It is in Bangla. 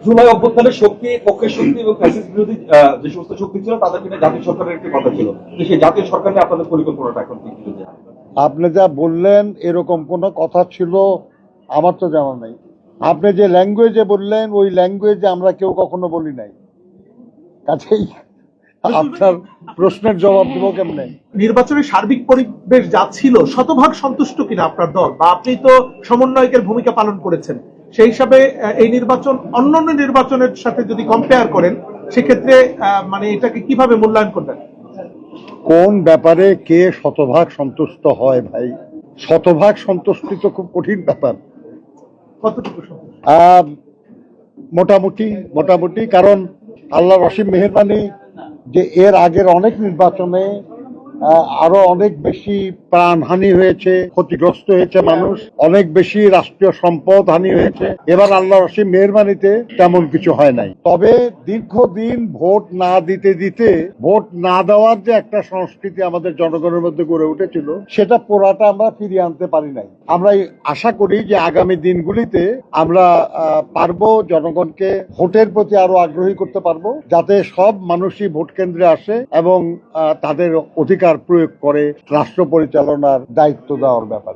জুলাই অভ্যুত্থানের শক্তি পক্ষের শক্তি এবং ফ্যাসিস্ট বিরোধী যে সমস্ত শক্তি ছিল তাদেরকে নিয়ে জাতীয় সরকারের একটি কথা ছিল, তো সেই জাতীয় সরকার নিয়ে আপনাদের পরিকল্পনাটা এখন কি? আপনি যা বললেন এরকম কোনো কথা ছিল আমার তো জানা নাই। আপনি যে ল্যাঙ্গুয়েজে বললেন ওই ল্যাঙ্গুয়েজে আমরা কেউ কখনো বলি নাই, কাছেই আপনার প্রশ্নের জবাব দেবো কেমনে? নির্বাচনের সার্বিক পরিবেশ যা ছিল শতভাগ সন্তুষ্ট কিনা আপনার দল, বা আপনি তো সমন্বয়কের ভূমিকা পালন করেছেন, সেই হিসাবে এই নির্বাচন অন্যান্য নির্বাচনের সাথে যদি কম্পেয়ার করেন সেক্ষেত্রে মানে এটাকে কিভাবে মূল্যায়ন করবেন? কোন ব্যাপারে কে শতভাগ সন্তুষ্ট হয় ভাই? শতভাগ সন্তুষ্টি তো খুব কঠিন ব্যাপার। কতটুকু সন্তুষ্ট? মোটামুটি, কারণ আল্লাহর অসীম মেহেরবানি যে এর আগের অনেক নির্বাচনে আরো অনেক বেশি প্রাণহানি হয়েছে, ক্ষতিগ্রস্ত হয়েছে মানুষ, অনেক বেশি রাষ্ট্রীয় সম্পদ হানি হয়েছে। এবার আল্লাহর অসীম মেহেরবানিতে তেমন কিছু হয় নাই। তবে দীর্ঘদিন ভোট না দিতে ভোট না দেওয়ার যে একটা সংস্কৃতি আমাদের জনগণের মধ্যে গড়ে উঠেছিল সেটা পুরাটা আমরা ফিরিয়ে আনতে পারি নাই। আমরা আশা করি যে আগামী দিনগুলিতে আমরা পারবো জনগণকে ভোটের প্রতি আরো আগ্রহী করতে পারবো, যাতে সব মানুষই ভোট কেন্দ্রে আসে এবং তাদের অধিকার প্রয়োগ করে রাষ্ট্র পরিচালনার দায়িত্ব দেওয়ার ব্যাপারে।